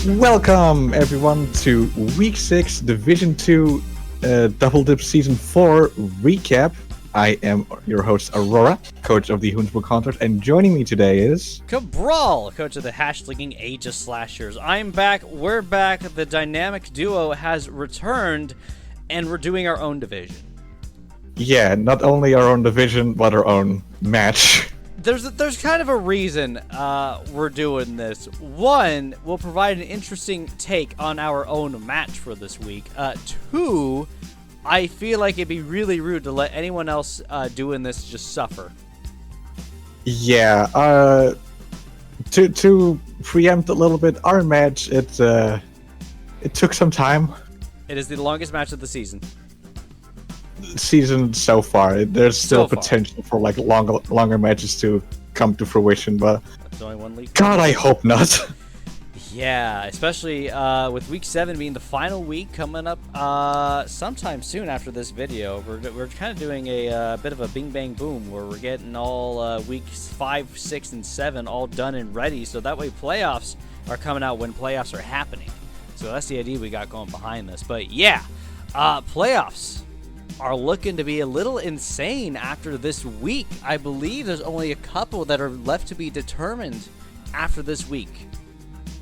Welcome everyone to Week 6 Division 2 Double Dip Season 4 recap. I am your host Aurora, coach of the Hoensbroek Hunters, and joining me today is... Cabral, coach of the Slinging Aegislashers. I'm back, we're back, the dynamic duo has returned, and we're doing our own division. Yeah, not only our own division, but our own match. There's kind of a reason we're doing this. One, we'll provide an interesting take on our own match for this week. Two, I feel like it'd be really rude to let anyone else doing this just suffer. Yeah, to preempt a little bit, our match, it took some time. It is the longest match of the season So far. There's still potential for like longer matches to come to fruition, but there's only one league. God, I hope not. Yeah, especially with week 7 being the final week coming up sometime soon after this video. We're kind of doing a bit of a bing bang boom where we're getting all weeks 5, 6, and 7 all done and ready, so that way playoffs are coming out when playoffs are happening. So that's the idea we got going behind this. But yeah, playoffs are looking to be a little insane after this week. I believe there's only a couple that are left to be determined after this week.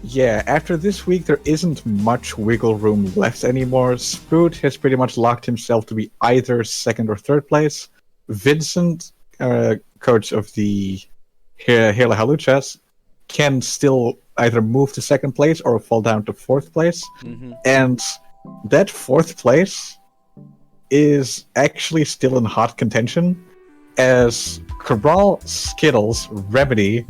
Yeah, after this week, there isn't much wiggle room left anymore. Spoot has pretty much locked himself to be either second or third place. Vincent, coach of the Heerlen Hawluchas, can still either move to second place or fall down to fourth place. Mm-hmm. And that fourth place is actually still in hot contention, as Cabral, Skittles, Remedy,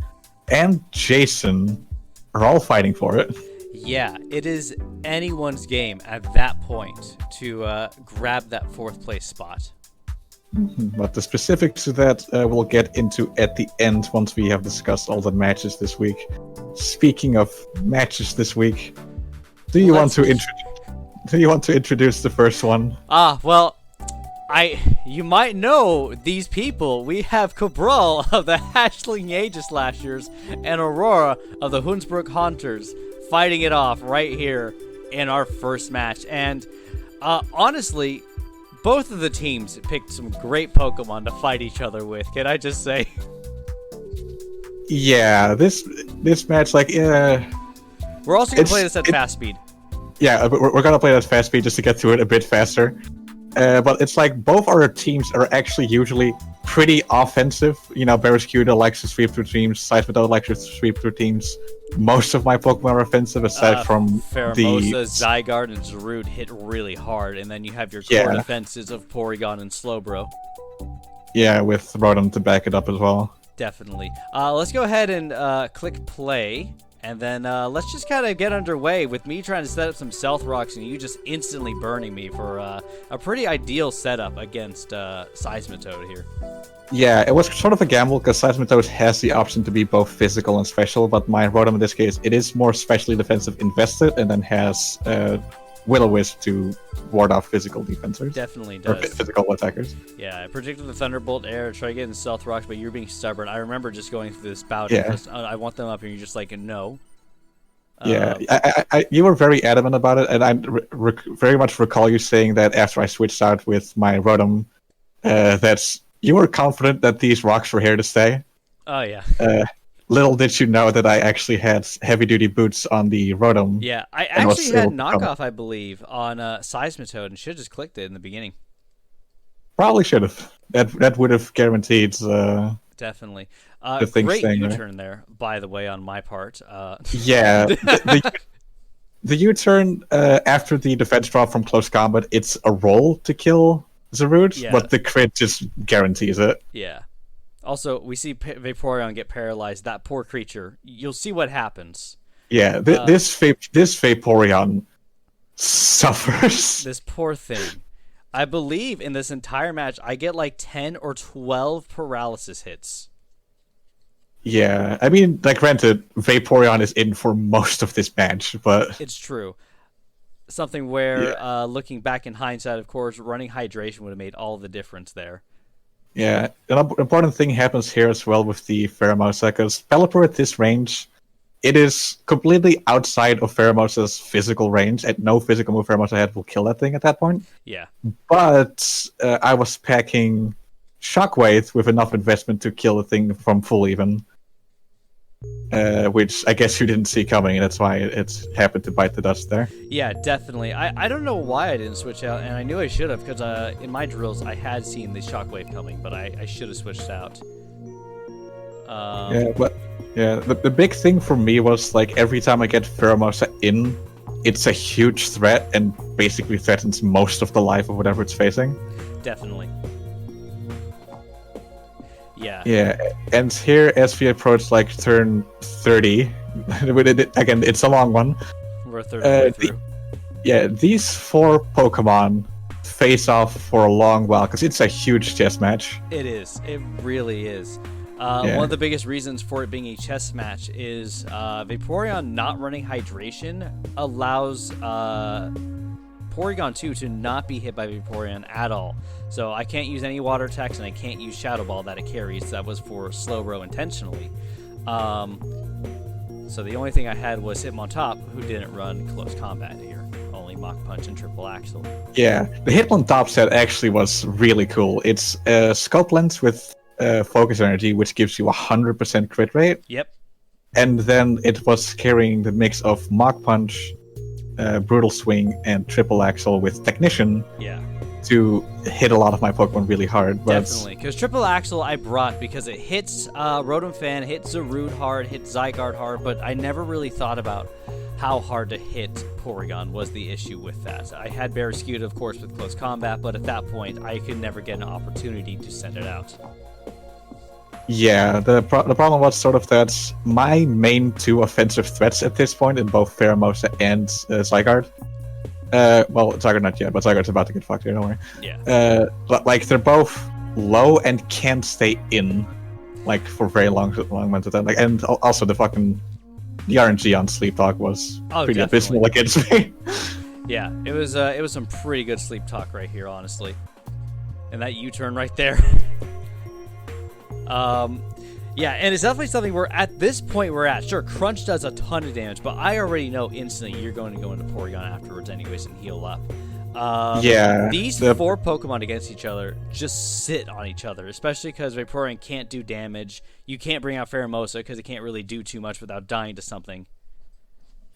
and Jason are all fighting for it. Yeah, it is anyone's game at that point to grab that fourth place spot. But the specifics of that we'll get into at the end once we have discussed all the matches this week. Speaking of matches this week, do you want to introduce the first one? Well, you might know these people. We have Cabral of the Slinging Aegislashers and Aurora of the Hoensbroek Hunters fighting it off right here in our first match. And honestly, both of the teams picked some great Pokemon to fight each other with. Can I just say? Yeah, this match, like, we're also gonna play this at fast speed. Yeah, we're gonna play it at fast speed just to get through it a bit faster. But it's like both our teams are actually usually pretty offensive. You know, Barracuda likes to sweep through teams, Seismitoad likes to sweep through teams. Most of my Pokemon are offensive, aside from Pheromosa, Zygarde, and Zarude hit really hard, and then you have your core defenses of Porygon and Slowbro. Yeah, with Rotom to back it up as well. Definitely. Let's go ahead and click play. And then let's just kind of get underway with me trying to set up some Stealth Rocks and you just instantly burning me for a pretty ideal setup against Seismitoad here. Yeah, it was sort of a gamble because Seismitoad has the option to be both physical and special, but my Rotom in this case, it is more specially defensive invested and then has Will-O-Wisp to ward off physical defenders. Definitely does. Or physical attackers. Yeah, I predicted the Thunderbolt air, try getting Stealth Rocks, but you're being stubborn. I remember just going through this bout and just, I want them up, and you're just like, no. Yeah, you were very adamant about it, and I very much recall you saying that after I switched out with my Rotom, that you were confident that these rocks were here to stay. Oh, yeah. Little did you know that I actually had heavy-duty boots on the Rotom. Yeah, I actually had knockoff, I believe, on Seismitoad, and should have just clicked it in the beginning. Probably should have. That would have guaranteed. Definitely. The great staying, U-turn there, by the way, on my part. Yeah, the U-turn after the defense drop from close combat, it's a roll to kill Zarude, but the crit just guarantees it. Yeah. Also, we see Vaporeon get paralyzed. That poor creature. You'll see what happens. Yeah, this Vaporeon suffers. This poor thing. I believe in this entire match, I get like 10 or 12 paralysis hits. Yeah, I mean, like, granted, Vaporeon is in for most of this match, but... It's true. Something where, looking back in hindsight, of course, running hydration would have made all the difference there. Yeah, an important thing happens here as well with the Pheromosa, because Pelipper at this range it is completely outside of Pheromosa's physical range, and no physical move Pheromosa had will kill that thing at that point. Yeah. But I was packing Shockwave with enough investment to kill the thing from full even. Which I guess you didn't see coming, and that's why it happened to bite the dust there. Yeah, definitely. I don't know why I didn't switch out, and I knew I should have, because in my drills I had seen the Shockwave coming, but I should have switched out. The big thing for me was, like, every time I get Pheromosa in, it's a huge threat and basically threatens most of the life of whatever it's facing. Definitely. Yeah. Yeah, and here as we approach like turn 30, again, it's a long one. We're a third of the way through. These 4 Pokemon face off for a long while because it's a huge chess match. It is. It really is. One of the biggest reasons for it being a chess match is Vaporeon not running hydration allows Porygon 2 to not be hit by Vaporeon at all. So I can't use any water attacks, and I can't use Shadow Ball that it carries. That was for Slowbro intentionally. So the only thing I had was Hitmontop, who didn't run close combat here. Only Mach Punch and Triple Axle. Yeah, the Hitmontop set actually was really cool. It's Scope Lens with Focus Energy, which gives you 100% crit rate. Yep. And then it was carrying the mix of Mach Punch, Brutal Swing, and Triple Axle with Technician. Yeah. To hit a lot of my Pokemon really hard. But... Definitely, because Triple Axle I brought because it hits Rotom Fan, hits Zarude hard, hits Zygarde hard, but I never really thought about how hard to hit Porygon was the issue with that. I had Barraskewda, of course, with close combat, but at that point, I could never get an opportunity to send it out. Yeah, the problem was sort of that my main 2 offensive threats at this point in both Pheromosa and Zygarde. Well, Zygarde not yet, but Zygarde's about to get fucked here, don't worry. Yeah. But like they're both low and can't stay in, like for very long amounts of time. Like, and also the RNG on Sleep Talk was pretty abysmal against me. Yeah, it was some pretty good Sleep Talk right here, honestly, and that U-turn right there. Yeah, and it's definitely something where at this point we're at. Sure, Crunch does a ton of damage, but I already know instantly you're going to go into Porygon afterwards anyways and heal up. These 4 Pokemon against each other just sit on each other, especially because Vaporeon can't do damage. You can't bring out Pheromosa because it can't really do too much without dying to something.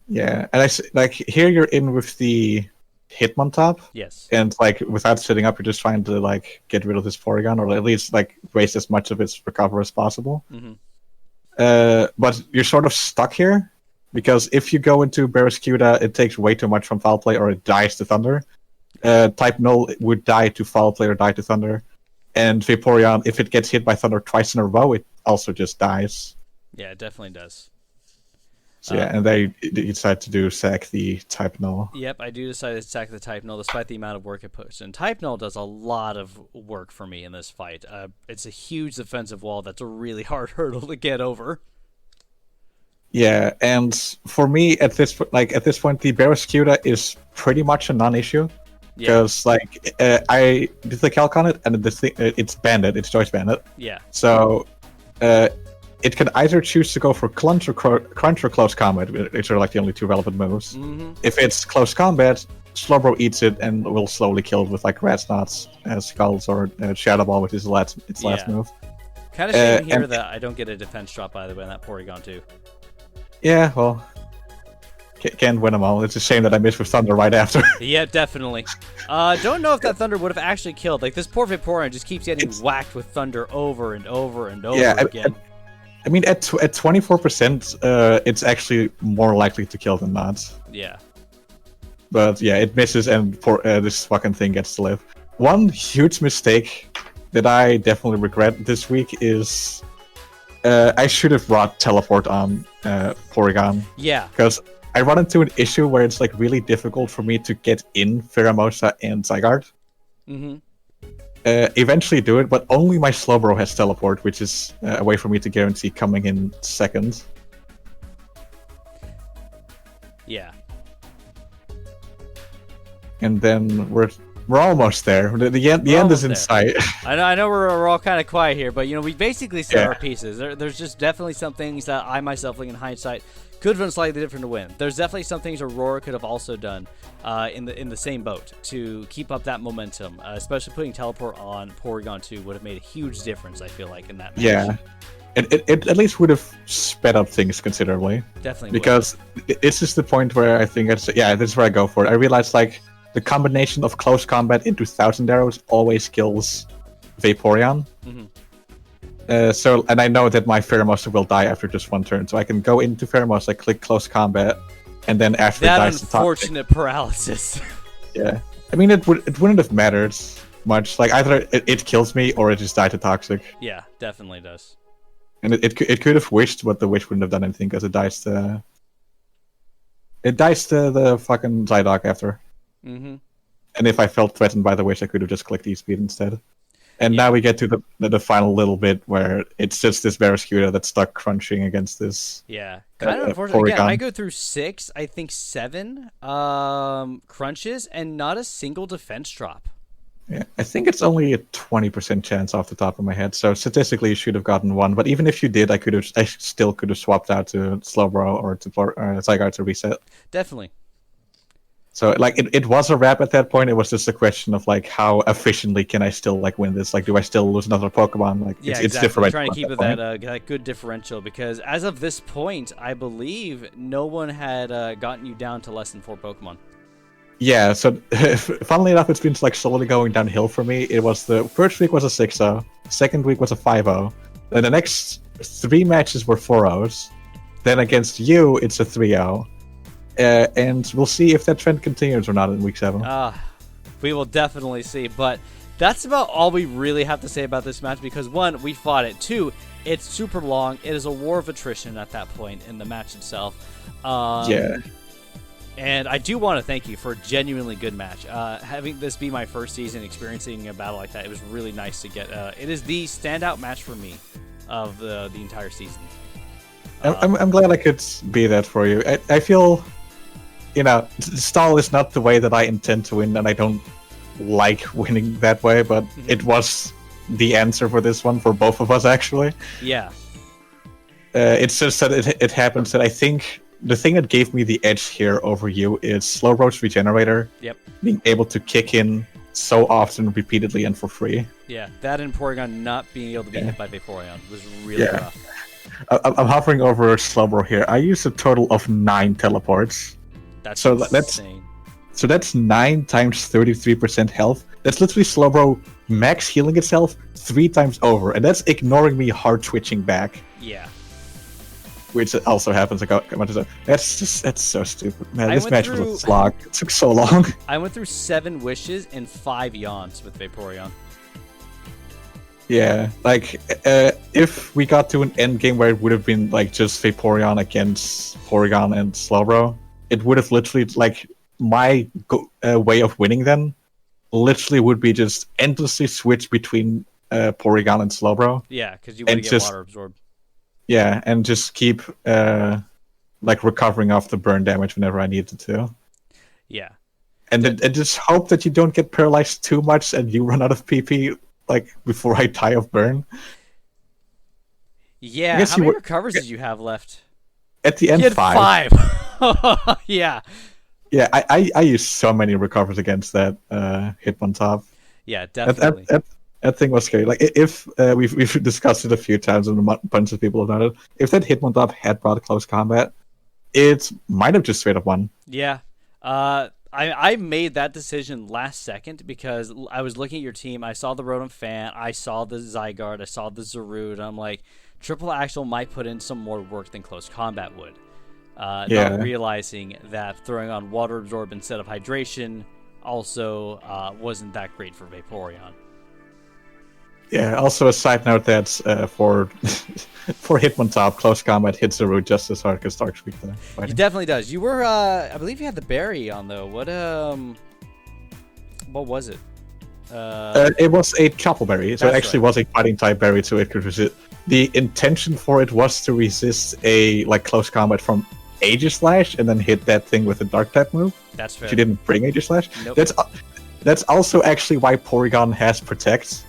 Yeah, and like here you're in with the Hitmontop. Yes. And like without sitting up, you're just trying to like get rid of this Porygon, or at least like waste as much of its recover as possible. Mm-hmm. But you're sort of stuck here because if you go into Barraskewda, it takes way too much from Foul Play, or it dies to Thunder. Type Null would die to Foul Play or die to Thunder, and Vaporeon, if it gets hit by Thunder twice in a row, it also just dies. Yeah, it definitely does. So yeah, and they decide to sack the Type Null. Yep, I do decide to sack the Type Null despite the amount of work it puts in. Type Null does a lot of work for me in this fight. It's a huge defensive wall that's a really hard hurdle to get over. Yeah, and for me at this point, the Barraskewda is pretty much a non-issue because I did the calc on it, and it's banded, it's choice banded. Yeah. So. It can either choose to go for Crunch or Close Combat, which are like the only 2 relevant moves. Mm-hmm. If it's Close Combat, Slowbro eats it and will slowly kill it with like Rat Snots, Skulls, or Shadow Ball, which is its last move. Kind of shame here that I don't get a defense drop, by the way, on that Porygon too. Yeah, well, can't win them all. It's a shame that I missed with Thunder right after. Yeah, definitely. Don't know if that Thunder would have actually killed. Like, this poor Vaporeon just keeps getting whacked with Thunder over and over and over again. I mean, at 24%, it's actually more likely to kill than not. Yeah. But yeah, it misses, and this fucking thing gets to live. One huge mistake that I definitely regret this week is I should have brought Teleport on Porygon. Yeah. Because I run into an issue where it's like really difficult for me to get in Pheromosa and Zygarde. Mm-hmm. Eventually do it, but only my Slowbro has Teleport, which is a way for me to guarantee coming in second. Yeah. And then we're almost there. The end is in sight. I know we're all kind of quiet here, but we basically set our pieces. There's just definitely some things that I myself, like in hindsight, Could have done slightly different to win. There's definitely some things Aurora could have also done in the same boat to keep up that momentum. Especially putting teleport on Porygon 2 would have made a huge difference, I feel like, in that match. Yeah. It at least would have sped up things considerably. Definitely because it's just the point where I think this is where I go for it. I realized like the combination of close combat into Thousand Arrows always kills Vaporeon. And I know that my Pheromosa will die after just one turn, so I can go into Pheromosa, click close combat, and then after that it dies, unfortunate paralysis. Yeah, I mean it wouldn't have mattered much. Like either it kills me or it just died to Toxic. Yeah, definitely does. And it could have wished, but the wish wouldn't have done anything because it dies to the fucking Psyduck after. And if I felt threatened by the wish, I could have just clicked E-Speed instead. And now we get to the final little bit where it's just this Barraskewda that's stuck crunching against this. Yeah, kind of unfortunate. Again, I go through 6, I think 7 crunches, and not a single defense drop. Yeah, I think it's only a 20% chance off the top of my head. So statistically, you should have gotten 1. But even if you did, I still could have swapped out to Slowbro or to Zygarde to reset. Definitely. So like it was a wrap at that point. It was just a question of like how efficiently can I still like win this? Like, do I still lose another Pokemon? Like, yeah, it's different. Trying to keep it that good differential because as of this point, I believe no one had gotten you down to less than 4 Pokemon. Yeah. So funnily enough, it's been like slowly going downhill for me. It was the first week was a 6-0, second week was a 5-0, then the next 3 matches were 4-0s. Then against you, it's a 3-0. And we'll see if that trend continues or not in week 7. We will definitely see. But that's about all we really have to say about this match because 1, we fought it. 2, it's super long. It is a war of attrition at that point in the match itself. Yeah. And I do want to thank you for a genuinely good match. Having this be my first season experiencing a battle like that, it was really nice to get. It is the standout match for me of the entire season. I'm glad I could be that for you. I feel, stall is not the way that I intend to win, and I don't like winning that way, but it was the answer for this one for both of us, actually. Yeah. It's just that it happens that I think the thing that gave me the edge here over you is Slowbro's Regenerator. Yep. Being able to kick in so often, repeatedly, and for free. Yeah, that and Porygon not being able to be hit by Vaporeon was really rough. I'm hovering over Slowbro here. I used a total of 9 teleports. That's insane. So that's 9 times 33% health. That's literally Slowbro max healing itself 3 times over, and that's ignoring me hard twitching back. Yeah. Which also happens that's so stupid, man. This match was a slog. It took so long. I went through 7 wishes and 5 yawns with Vaporeon. Yeah, like if we got to an end game where it would have been like just Vaporeon against Porygon and Slowbro, it would have literally like my way of winning then literally would be just endlessly switch between Porygon and Slowbro. Yeah, because you want to get water absorbed. Yeah, and just keep like recovering off the burn damage whenever I needed to. Yeah. And just hope that you don't get paralyzed too much and you run out of PP like before I die of burn. Yeah, how many recovers did you have left? At the end, you had 5. Yeah. Yeah, I used so many recovers against that Hitmontop. Yeah, definitely. That thing was scary. Like if we've discussed it a few times and a bunch of people have done it. If that Hitmontop had brought close combat, it might have just straight up won. Yeah. I made that decision last second because I was looking at your team. I saw the Rotom Fan. I saw the Zygarde. I saw the Zarude. I'm like, Triple Axel might put in some more work than close combat would. Not realizing that throwing on Water Absorb instead of Hydration also wasn't that great for Vaporeon. Yeah, also a side note that for Hitmontop, close combat hits the root just as hard as Dark Speak. It definitely does. You were, I believe you had the berry on though. What was it? It was a Chople Berry, so it actually was a fighting type berry, so it could resist. The intention for it was to resist a close combat from Aegislash and then hit that thing with a Dark type move. That's fair. She didn't bring Aegislash. Nope. That's also actually why Porygon has Protect,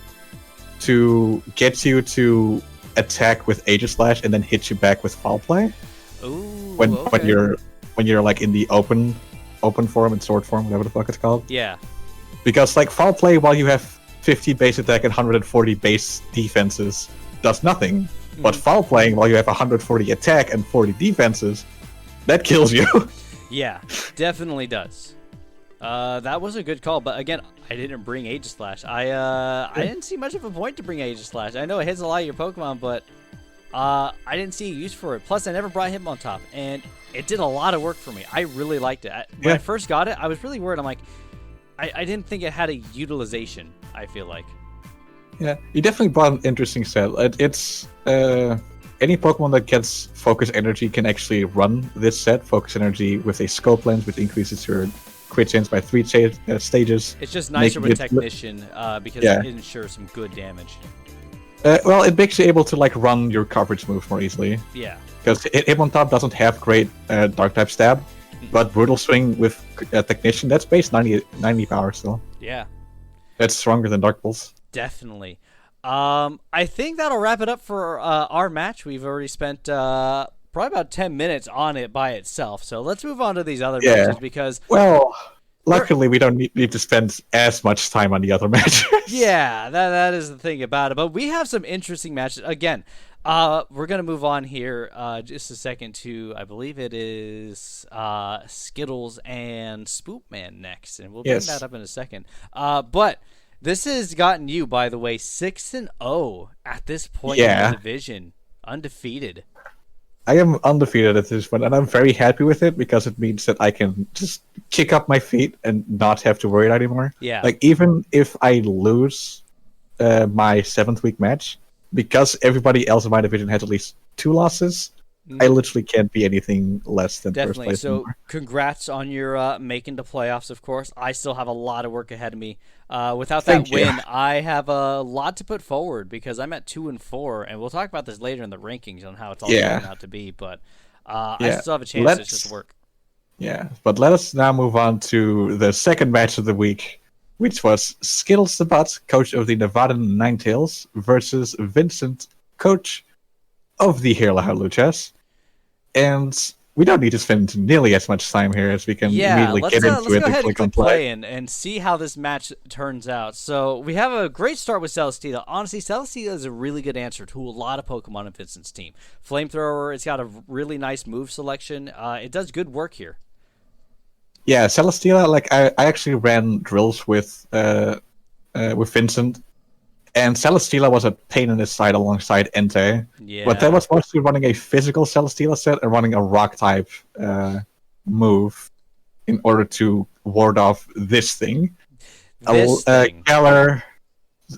to get you to attack with Aegislash and then hit you back with Foul Play. Ooh, when okay. when you're like in the open form and sword form, whatever the fuck it's called. Yeah. Because like foul play while you have 50 base attack and 140 base defenses does nothing. But foul playing while you have 140 attack and 40 defenses, that kills you. Yeah, definitely does. That was a good call, but again, I didn't bring Aegislash. I didn't see much of a point to bring Aegislash. I know it hits a lot of your Pokemon, but I didn't see a use for it. Plus, I never brought him on top, and it did a lot of work for me. I really liked it. When I first got it, I was really worried. I'm like, I didn't think it had a utilization, I feel like. Yeah, you definitely brought an interesting set. It's any Pokemon that gets Focus Energy can actually run this set. Focus Energy with a Scope Lens, which increases your crit chance by 3 stages. It's just nicer with Technician because it ensures some good damage. Well, it makes you able to like run your coverage moves more easily. Yeah. Because Hitmontop doesn't have great Dark type stab, but Brutal Swing with Technician, that's base 90 power still. Yeah. That's stronger than Dark Pulse. Definitely. I think that'll wrap it up for our match. We've already spent probably about 10 minutes on it by itself. So let's move on to these other matches because... Well, luckily we don't need to spend as much time on the other matches. Yeah, that is the thing about it. But we have some interesting matches. Again, we're going to move on here just a second to, I believe it is Skittles and Spoopman next. And we'll bring that up in a second. But... this has gotten you, by the way, 6-0 at this point in the division. Undefeated. I am undefeated at this point, and I'm very happy with it because it means that I can just kick up my feet and not have to worry anymore. Yeah. Like, even if I lose my 7th week match, because everybody else in my division has at least 2 losses, I literally can't be anything less than first place. So, anymore. Congrats on your making the playoffs, of course. I still have a lot of work ahead of me. Without that win, I have a lot to put forward because I'm at 2-4, and we'll talk about this later in the rankings on how it's all turning out to be. But I still have a chance to just work. Yeah, but let us now move on to the second match of the week, which was Skittles the Butt, coach of the Nevada Ninetales, versus Vincent, coach of the Heerlen Hawluchas. And we don't need to spend nearly as much time here as we can immediately get into it and click on play. And see how this match turns out. So we have a great start with Celesteela. Honestly, Celesteela is a really good answer to a lot of Pokemon in Vincent's team. Flamethrower, it's got a really nice move selection. It does good work here. Yeah, Celesteela, like I actually ran drills with Vincent. And Celesteela was a pain in his side alongside Entei. Yeah. But that was mostly running a physical Celesteela set and running a rock type move in order to ward off this thing. Galar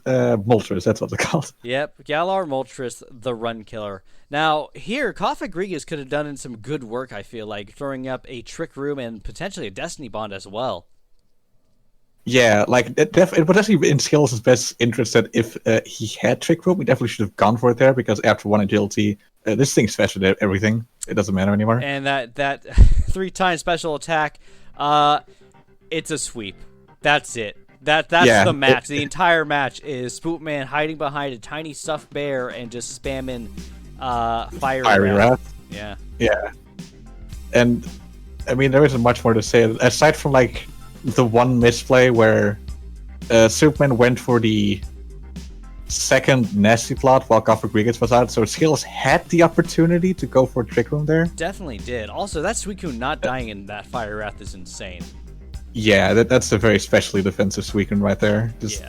Moltres, that's what it's called. Yep, Galar Moltres, the run killer. Now, here, Coffagrigus could have done some good work, I feel like, throwing up a Trick Room and potentially a Destiny Bond as well. Yeah, like it would actually be in Skittles' best interest that if he had Trick Room, we definitely should have gone for it there because after 1 agility, this thing's special at everything. It doesn't matter anymore. And that 3-time special attack, it's a sweep. That's it. That's the match. The entire match is Spoopman hiding behind a tiny stuffed bear and just spamming Fiery Wrath. Yeah. Yeah. And I mean, there isn't much more to say aside from like the one misplay where Superman went for the second Nasty Plot while Coffagrigus was out, so Skittles had the opportunity to go for Trick Room there. Definitely did. Also, that Suicune not dying in that Fire Wrath is insane. Yeah, that's a very specially defensive Suicune right there. Just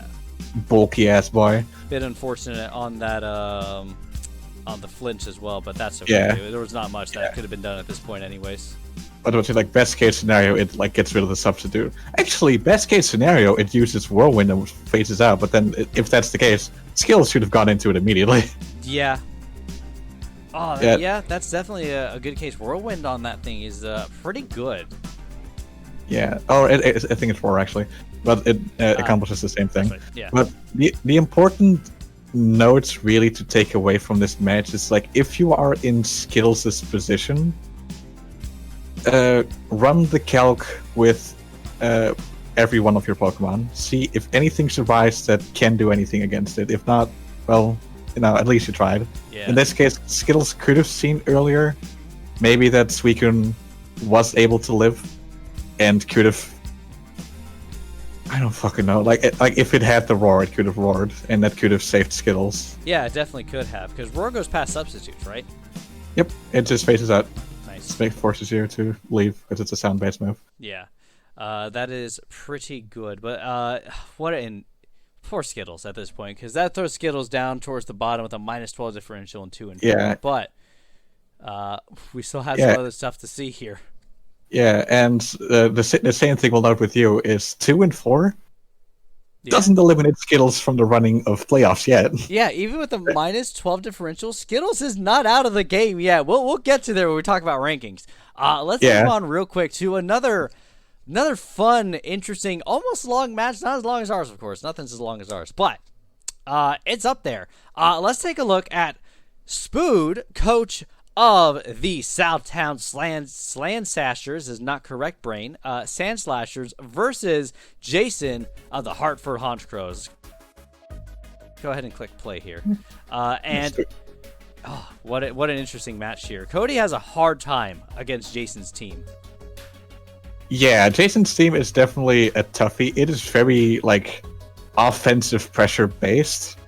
bulky ass boy. Bit unfortunate on that on the flinch as well, but that's okay. Yeah. There was not much that could have been done at this point anyways. But I would say, like, best case scenario, it like gets rid of the substitute. Actually, best case scenario, it uses Whirlwind and phases out. But then, if that's the case, Skittles should have gone into it immediately. Yeah. Oh, yeah, that's definitely a good case. Whirlwind on that thing is pretty good. Yeah. Oh, I think it's 4 actually, but it accomplishes the same thing. Right. Yeah. But the important notes really to take away from this match is like if you are in Skittles' position. Run the calc with every one of your Pokemon. See if anything survives that can do anything against it. If not, well, at least you tried. Yeah. In this case, Skittles could have seen earlier maybe that Suicune was able to live and could have. I don't fucking know. Like if it had the roar, it could have roared, and that could have saved Skittles. Yeah, it definitely could have, because roar goes past substitutes, right? Yep, it just faces out. Nice. It forces you to leave because it's a sound-based move. Yeah, that is pretty good. But poor Skittles at this point, because that throws Skittles down towards the bottom with a -12 differential in 2 and 4. Yeah. But we still have some other stuff to see here. Yeah, and the same thing we'll note with you is 2 and 4 doesn't eliminate Skittles from the running of playoffs yet. Yeah, even with the -12 differential, Skittles is not out of the game yet. We'll get to there when we talk about rankings. Let's move on real quick to another fun, interesting, almost long match. Not as long as ours, of course. Nothing's as long as ours, but it's up there. Let's take a look at Spood, coach of the Southtown Sandslashers, is not correct, brain. Sandslashers versus Jason of the Hartford Honchkrows. Go ahead and click play here. What an interesting match here. Cody has a hard time against Jason's team. Yeah, Jason's team is definitely a toughie. It is very offensive pressure based.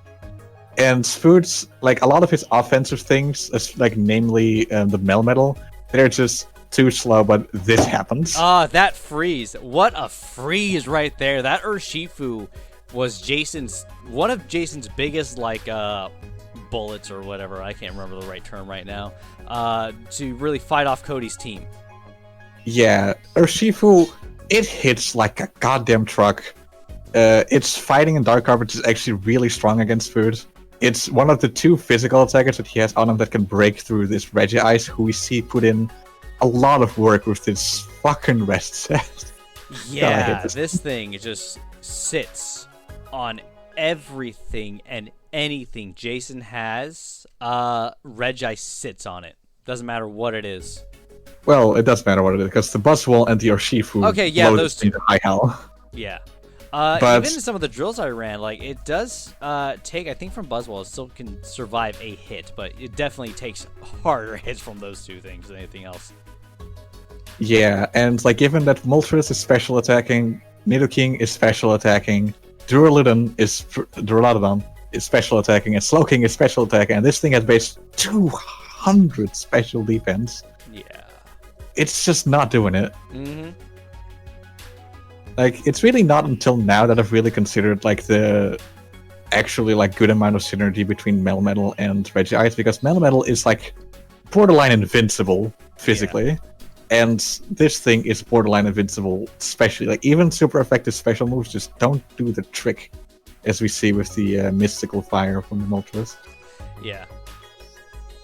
And Spood's, a lot of his offensive things, namely the Melmetal, they're just too slow, but this happens. That freeze. What a freeze right there. That Urshifu was one of Jason's biggest, bullets or whatever. I can't remember the right term right now. To really fight off Cody's team. Yeah, Urshifu, it hits like a goddamn truck. Its fighting in Dark Carpet is actually really strong against Spood. It's one of the 2 physical attackers that he has on him that can break through this Regice, who we see put in a lot of work with this fucking rest set. Yeah, this thing just sits on everything and anything Jason has. Regice sits on it. Doesn't matter what it is. Well, it does matter what it is, because the Buzzwole and the Urshifu those two. Into high hell. Yeah. But even in some of the drills I ran, it does take, I think from Buzzwole, it still can survive a hit, but it definitely takes harder hits from those 2 things than anything else. Yeah, and given that Moltres is special attacking, Nidoking is special attacking, Duraludon is special attacking, and Slowking is special attacking, and this thing has base 200 special defense. Yeah. It's just not doing it. Mm-hmm. It's really not until now that I've really considered the actually good amount of synergy between Melmetal and Regice, because Melmetal is borderline invincible physically, and this thing is borderline invincible especially. Even super effective special moves just don't do the trick, as we see with the Mystical Fire from the Moltres. Yeah.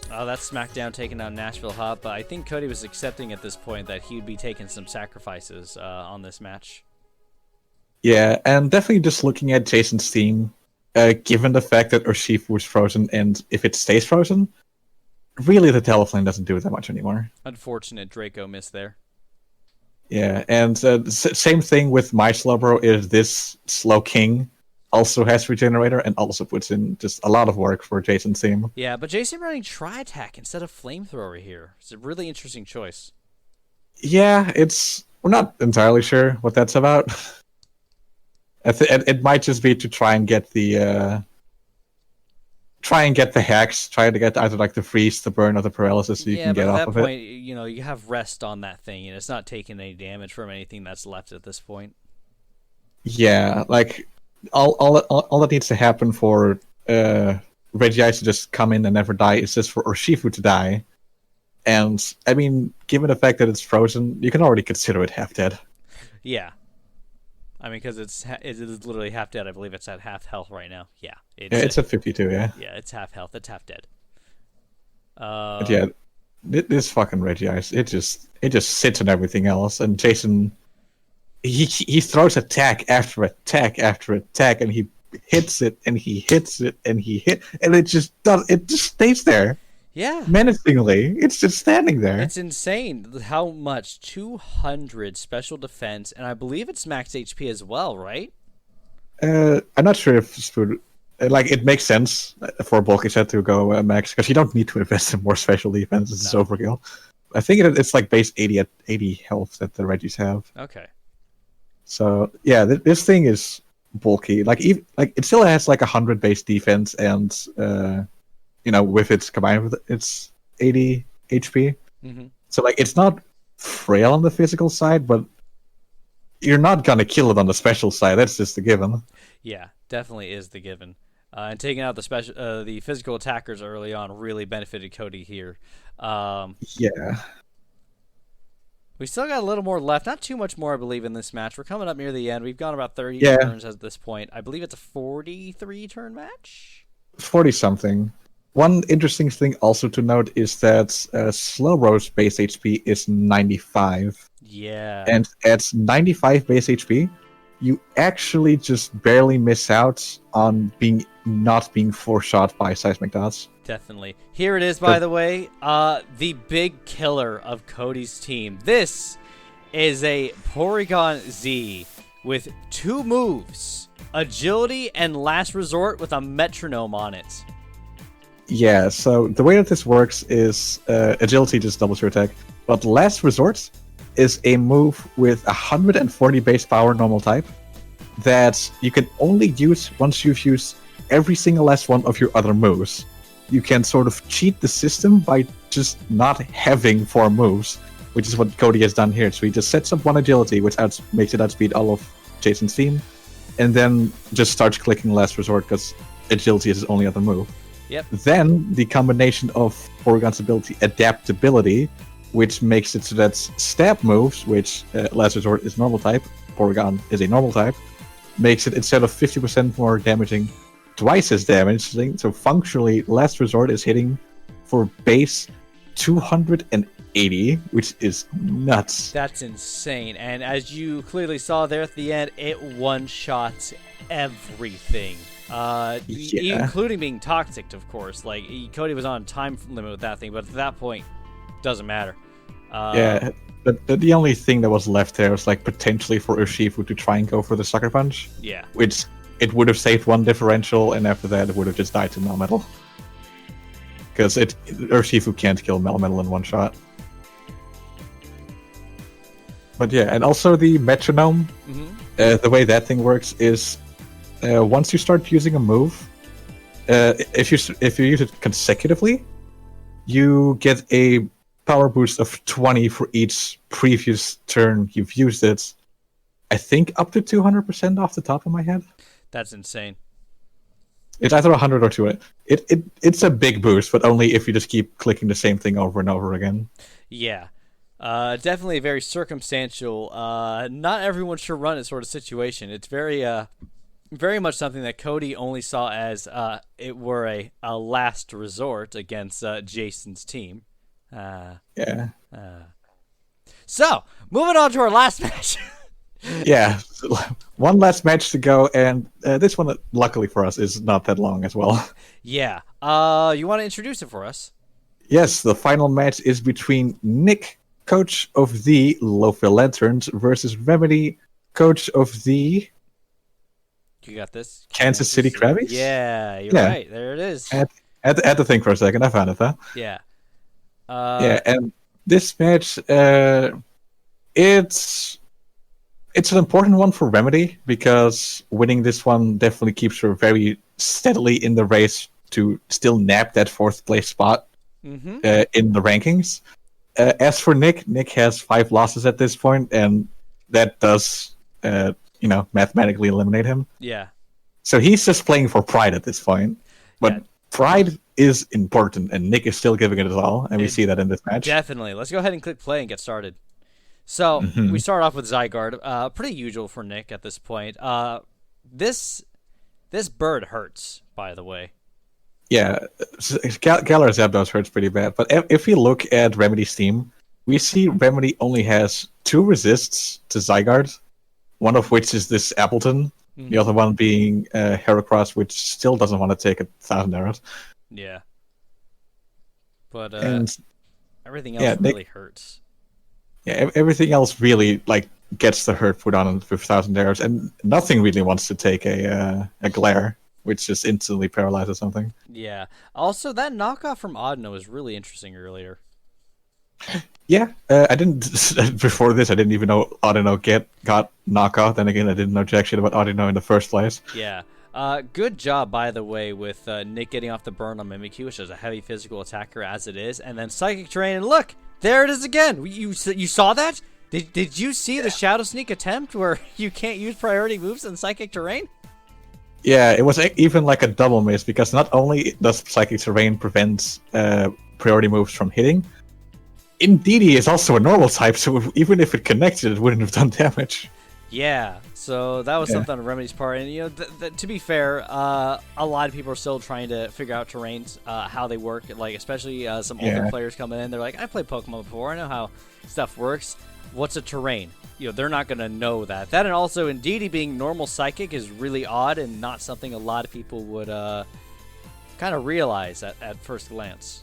That's SmackDown taking out Nashville Hop, but I think Cody was accepting at this point that he would be taking some sacrifices on this match. Yeah, and definitely just looking at Jason's team, given the fact that Urshifu was frozen, and if it stays frozen, really the Talonflame doesn't do that much anymore. Unfortunate Draco miss there. Yeah, and same thing with my Slowbro is this Slowking also has Regenerator and also puts in just a lot of work for Jason's team. Yeah, but Jason running Tri-Attack instead of Flamethrower here. It's a really interesting choice. Yeah, we're not entirely sure what that's about. It might just be to try and get the hacks, try to get either the freeze, the burn, or the paralysis, so you can get off of it. At that point, you have rest on that thing, and it's not taking any damage from anything that's left at this point. Yeah, all that needs to happen for Regice to just come in and never die is just for Urshifu to die. And I mean, given the fact that it's frozen, you can already consider it half dead. Yeah. I mean, because it is literally half dead. I believe it's at half health right now. Yeah. It's at 52, yeah. Yeah, it's half health. It's half dead. But yeah, this fucking Regice, it just sits on everything else. And Jason, he throws attack after attack after attack, and he hits it, and he hits it, and and it just stays there. Yeah. Menacingly. It's just standing there. It's insane how much. 200 special defense, and I believe it's max HP as well, right? I'm not sure if Spood... it makes sense for a bulky set to go max, because you don't need to invest in more special defense. It's overkill. I think it's like base 80 at 80 health that the Reggies have. Okay. So yeah, this thing is bulky. Like it still has like 100 base defense, and with its combined with its 80 HP. Mm-hmm. So like it's not frail on the physical side, but you're not gonna kill it on the special side. That's just a given. Yeah, definitely is the given. And taking out the physical attackers early on really benefited Cody here. Yeah. We still got a little more left. Not too much more, I believe, in this match. We're coming up near the end. We've gone about 30 turns at this point. I believe it's a 43-turn match? 40-something. One interesting thing also to note is that Slow Roast base HP is 95. Yeah. And at 95 base HP, you actually just barely miss out on not being four-shot by seismic dots. Definitely. Here it is, by the way, the big killer of Cody's team. This is a Porygon Z with 2 moves, Agility and Last Resort with a metronome on it. Yeah, so the way that this works is Agility just doubles your attack, but Last Resort is a move with 140 base power normal type that you can only use once you've used every single last one of your other moves. You can sort of cheat the system by just not having 4 moves, which is what Cody has done here. So he just sets up 1 agility, which makes it outspeed all of Jason's team, and then just starts clicking Last Resort because agility is his only other move. Yep. Then the combination of Porygon's ability Adaptability, which makes it so that stab moves, which Last Resort is normal type, Porygon is a normal type, makes it, instead of 50% more damaging, twice as damaging. So functionally, Last Resort is hitting for base 280, which is nuts. That's insane. And as you clearly saw there at the end, it one-shots everything. Including being toxic, of course. Like, Cody was on a time limit with that thing, but at that point, doesn't matter. But the only thing that was left there was like potentially for Urshifu to try and go for the Sucker Punch. Yeah. Which it would have saved 1 differential, and after that it would have just died to Melmetal. Because Urshifu can't kill Melmetal in 1 shot. But yeah, and also the metronome, the way that thing works is once you start using a move, if you use it consecutively, you get a power boost of 20 for each previous turn you've used it. I think up to 200% off the top of my head. That's insane. It's either 100 or 200. It's a big boost, but only if you just keep clicking the same thing over and over again. Yeah. Definitely a very circumstantial, not everyone should run it sort of situation. It's very much something that Cody only saw as it were a last resort against Jason's team. Yeah. So, moving on to our last match. Yeah, 1 last match to go, and this one, luckily for us, is not that long as well. Yeah. You want to introduce it for us? Yes, the final match is between Nick, coach of the Loafville Lanturns, versus Remedy, coach of the... You got this? Kansas City Krabbys? Yeah, you're right. There it is. I had to think for a second. I found it, huh? Yeah. And this match, it's an important one for Remedy, because winning this one definitely keeps her very steadily in the race to still nab that 4th place spot in the rankings. As for Nick has 5 losses at this point, and that does, mathematically eliminate him. Yeah. So he's just playing for pride at this point. But pride is important, and Nick is still giving it his all, and we see that in this match. Definitely. Let's go ahead and click play and get started. So, we start off with Zygarde. Pretty usual for Nick at this point. This bird hurts, by the way. Yeah, Galar Zapdos hurts pretty bad. But if we look at Remedy's team, we see Remedy only has 2 resists to Zygarde, one of which is this Appleton, the other one being Heracross, which still doesn't want to take 1,000 arrows. Yeah. But everything else really hurts. Yeah, everything else really gets the hurt put on with 1,000 arrows, and nothing really wants to take a glare, which just instantly paralyzes something. Yeah. Also, that knockoff from Audino was really interesting earlier. Yeah, I didn't before this. I didn't even know Audino got knockout. And again, I didn't know jack shit about Audino in the first place. Yeah. Good job, by the way, with Nick getting off the burn on Mimikyu, which is a heavy physical attacker as it is, and then Psychic Terrain, and look, there it is again. You saw that? Did you see the Shadow Sneak attempt where you can't use priority moves in Psychic Terrain? Yeah, it was even like a double miss, because not only does Psychic Terrain prevent priority moves from hitting, in DD is also a normal type, so even if it connected, it wouldn't have done damage. Yeah, so that was something on Remedy's part, and to be fair, a lot of people are still trying to figure out terrains, how they work. Like especially some older players coming in, they're like, "I played Pokemon before, I know how stuff works. What's a terrain?" They're not gonna know that. That and also in DD being normal Psychic is really odd and not something a lot of people would kind of realize at first glance.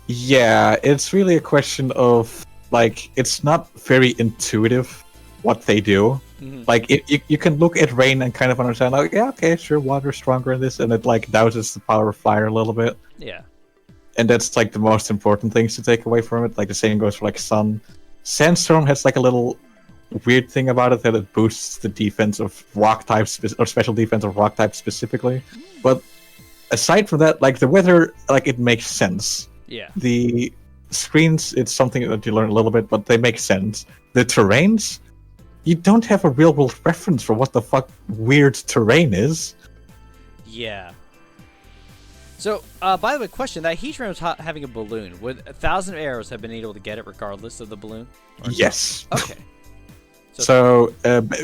Yeah, it's really a question of like it's not very intuitive what they do. Mm-hmm. Like you can look at rain and kind of understand, like, yeah, okay, sure, water's stronger in this, and it like douses the power of fire a little bit. Yeah. And that's like the most important things to take away from it. Like the same goes for like sun. Sandstorm has like a little weird thing about it that it boosts the defense of rock types or special defense of rock types specifically. But aside from that, like the weather, like it makes sense. Yeah. The screens, it's something that you learn a little bit, but they make sense. The terrains, you don't have a real world reference for what the fuck weird terrain is. Yeah. So, by the way, question, that Heatran was having a balloon. Would 1,000 arrows have been able to get it regardless of the balloon? Yes. Okay. So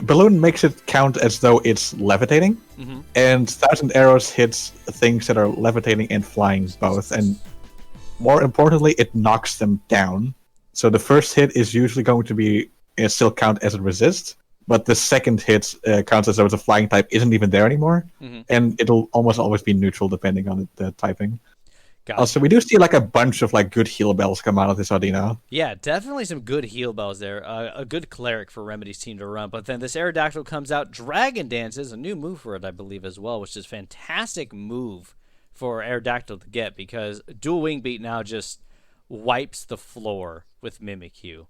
balloon makes it count as though it's levitating, and 1,000 arrows hits things that are levitating and flying both, and more importantly, it knocks them down. So the first hit is usually going to be still count as a resist, but the second hit counts as though it's a flying type isn't even there anymore, and it'll almost always be neutral depending on the typing. Gotcha. Also, we do see like a bunch of like good heal bells come out of this Audino. Yeah, definitely some good heal bells there. A good cleric for Remedy's team to run. But then this Aerodactyl comes out. Dragon Dance is a new move for it, I believe, as well, which is a fantastic move for Aerodactyl to get because Dual Wing Beat now just wipes the floor with Mimikyu.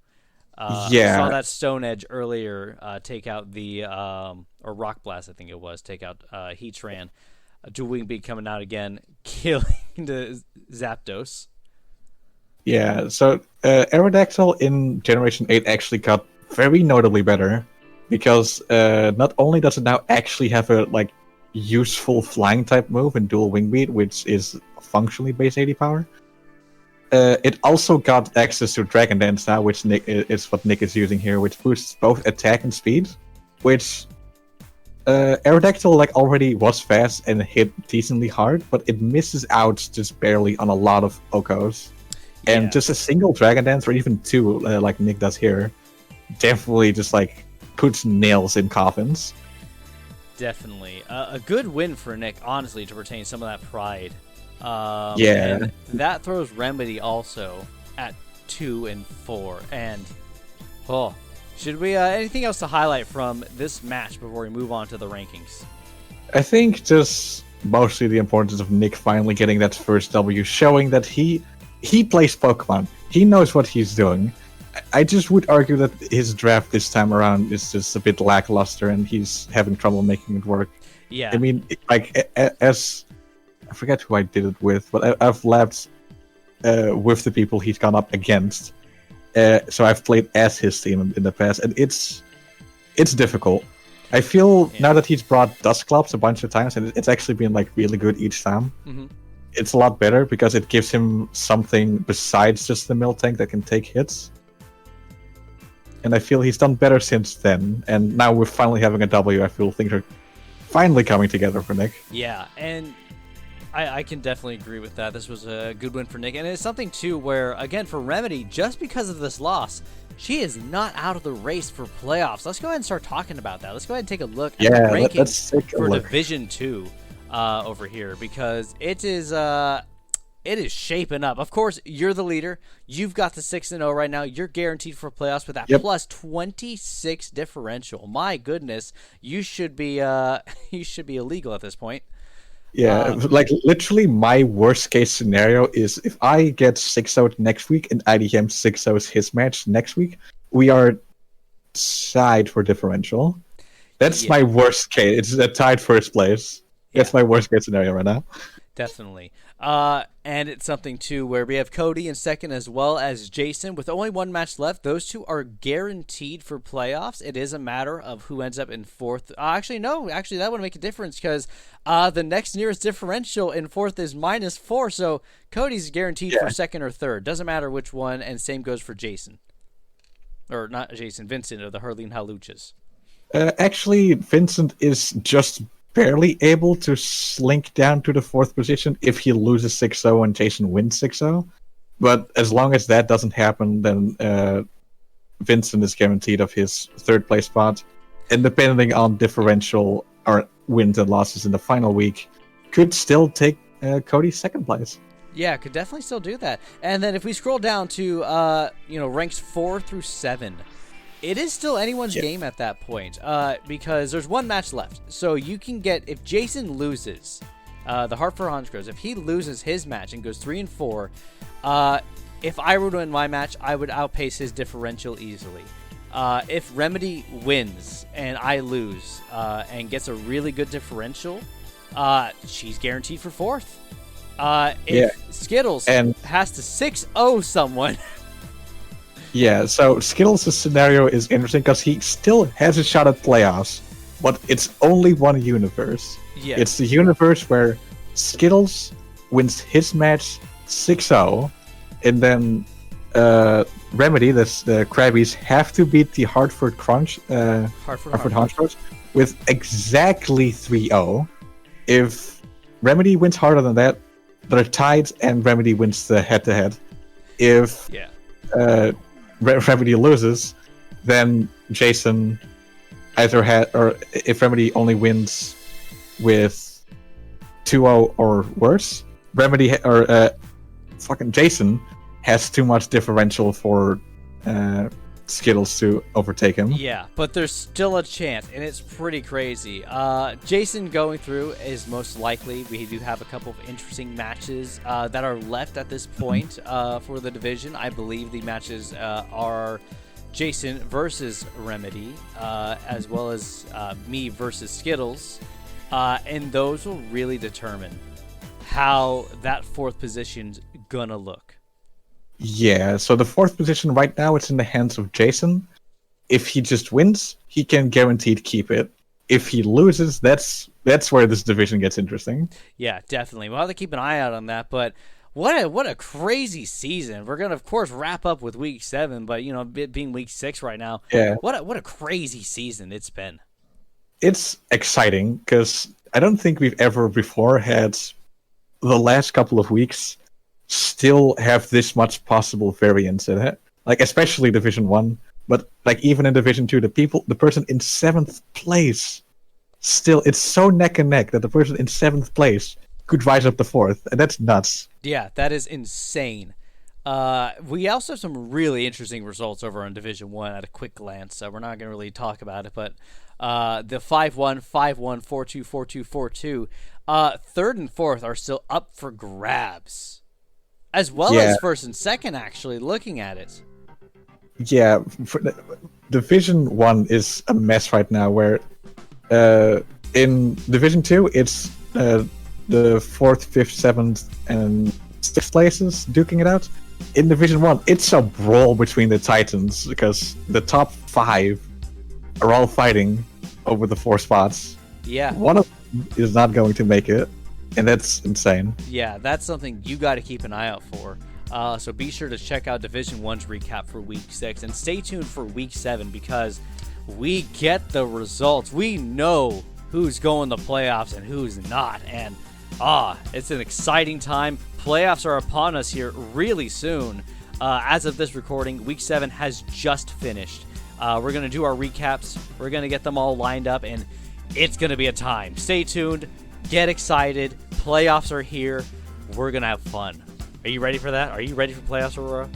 We saw that Stone Edge earlier take out the or Rock Blast, I think it was, take out Heatran. Dual Wing Beat coming out again, killing the Zapdos. Yeah, so Aerodactyl in Generation 8 actually got very notably better because not only does it now actually have a like useful flying type move in Dual Wing Beat, which is functionally base 80 power, it also got access to Dragon Dance now, which is what Nick is using here, which boosts both attack and speed, which Aerodactyl like already was fast and hit decently hard, but it misses out just barely on a lot of Okos. Yeah. And just a single Dragon Dance, or even two, like Nick does here, definitely just like puts nails in coffins. Definitely. A good win for Nick, honestly, to retain some of that pride. And that throws Remedy also at 2 and 4. And, should we, anything else to highlight from this match before we move on to the rankings? I think just mostly the importance of Nick finally getting that first W, showing that he plays Pokemon. He knows what he's doing. I just would argue that his draft this time around is just a bit lackluster and he's having trouble making it work. Yeah. I mean, like, as I forget who I did it with, but I've labbed with the people he's gone up against. So I've played as his team in the past, and it's difficult. I feel now that he's brought Dusclops a bunch of times, and it's actually been like really good each time. It's a lot better because it gives him something besides just the Miltank that can take hits. And I feel he's done better since then. And now we're finally having a W. I feel things are finally coming together for Nick. Yeah, and I can definitely agree with that. This was a good win for Nick. And it's something, too, where, again, for Remedy, just because of this loss, she is not out of the race for playoffs. Let's go ahead and start talking about that. Let's go ahead and take a look at the rankings for Division 2 over here, because it is shaping up. Of course, you're the leader. You've got the 6-0 right now. You're guaranteed for playoffs with that plus 26 differential. My goodness, you should be illegal at this point. Yeah, like literally my worst case scenario is if I get 6-0 next week and IDM 6-0 his match next week, we are tied for differential. That's my worst case. It's a tied first place. That's my worst case scenario right now. Definitely. And it's something, too, where we have Cody in second as well as Jason. With only one match left, those two are guaranteed for playoffs. It is a matter of who ends up in fourth. Actually, no. Actually, that would make a difference because the next nearest differential in fourth is -4. So Cody's guaranteed for second or third. Doesn't matter which one, and same goes for Jason. Or not Jason, Vincent of the Heerlen Hawluchas. Actually, Vincent is just barely able to slink down to the fourth position if he loses 6-0 and Jason wins 6-0. But as long as that doesn't happen, then Vincent is guaranteed of his third place spot. And depending on differential or wins and losses in the final week, could still take Cody's second place. Yeah, could definitely still do that. And then if we scroll down to ranks 4 through 7, it is still anyone's game at that point because there's one match left. So you can get, if Jason loses, the Hartford Honchkrows, if he loses his match and goes 3 and 4, if I were to win my match, I would outpace his differential easily. If Remedy wins and I lose and gets a really good differential, she's guaranteed for fourth. If Skittles has to 6-0 someone. Yeah, so Skittles' scenario is interesting because he still has a shot at playoffs, but it's only one universe. Yeah. It's the universe where Skittles wins his match 6-0, and then Remedy, the Krabbys, have to beat the Hartford Honchkrows with exactly 3-0. If Remedy wins harder than that, they're tied, and Remedy wins the head-to-head. If Remedy loses, then Jason either or if Remedy only wins with 2-0 or worse, Remedy or fucking Jason has too much differential for Skittles to overtake him. Yeah, but there's still a chance, and it's pretty crazy. Jason going through is most likely. We do have a couple of interesting matches that are left at this point for the division. I believe the matches are Jason versus Remedy, as well as me versus Skittles, and those will really determine how that fourth position's gonna look. Yeah, so the fourth position right now, it's in the hands of Jason. If he just wins, he can guaranteed keep it. If he loses, that's where this division gets interesting. Yeah, definitely. We'll have to keep an eye out on that, but what a crazy season. We're going to, of course, wrap up with Week 7, but, it being Week 6 right now, what a crazy season it's been. It's exciting, because I don't think we've ever before had the last couple of weeks still have this much possible variance in it. Like, especially Division 1, but like even in Division 2, the person in 7th place, still, it's so neck and neck that the person in 7th place could rise up to 4th, and that's nuts. Yeah, that is insane. We also have some really interesting results over on Division 1 at a quick glance, so we're not going to really talk about it, but the 5-1, 5-1, 4-2, 4-2, 4-2, third and fourth are still up for grabs. As well as first and second, actually, looking at it. Yeah, Division 1 is a mess right now, where in Division 2, it's the 4th, 5th, 7th, and 6th places duking it out. In Division 1, it's a brawl between the Titans, because the top 5 are all fighting over the 4 spots. Yeah. One of them is not going to make it. And that's insane. Yeah, that's something you got to keep an eye out for. So be sure to check out Division 1's recap for Week 6. And stay tuned for Week 7 because we get the results. We know who's going to playoffs and who's not. And it's an exciting time. Playoffs are upon us here really soon. As of this recording, Week 7 has just finished. We're going to do our recaps. We're going to get them all lined up. And it's going to be a time. Stay tuned. Get excited. Playoffs are here. We're going to have fun. Are you ready for that? Are you ready for playoffs, Aurora?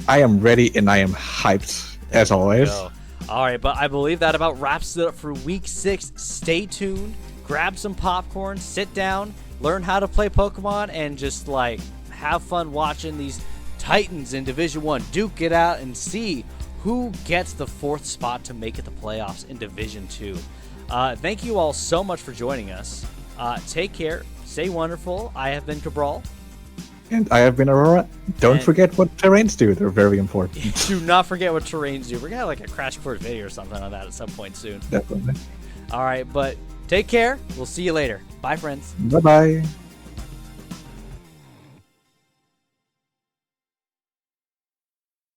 I am ready and I am hyped, as always. All right, but I believe that about wraps it up for Week 6. Stay tuned. Grab some popcorn. Sit down. learn how to play Pokemon and just like have fun watching these Titans in Division 1 duke it out and see who gets the 4th spot to make it the playoffs in Division 2. Thank you all so much for joining us. Take care. Stay wonderful. I have been Cabral. And I have been Aurora. Don't forget what terrains do. They're very important. Do not forget what terrains do. We're going to have like a Crash Course video or something on that at some point soon. Definitely. All right, but take care. We'll see you later. Bye, friends. Bye-bye.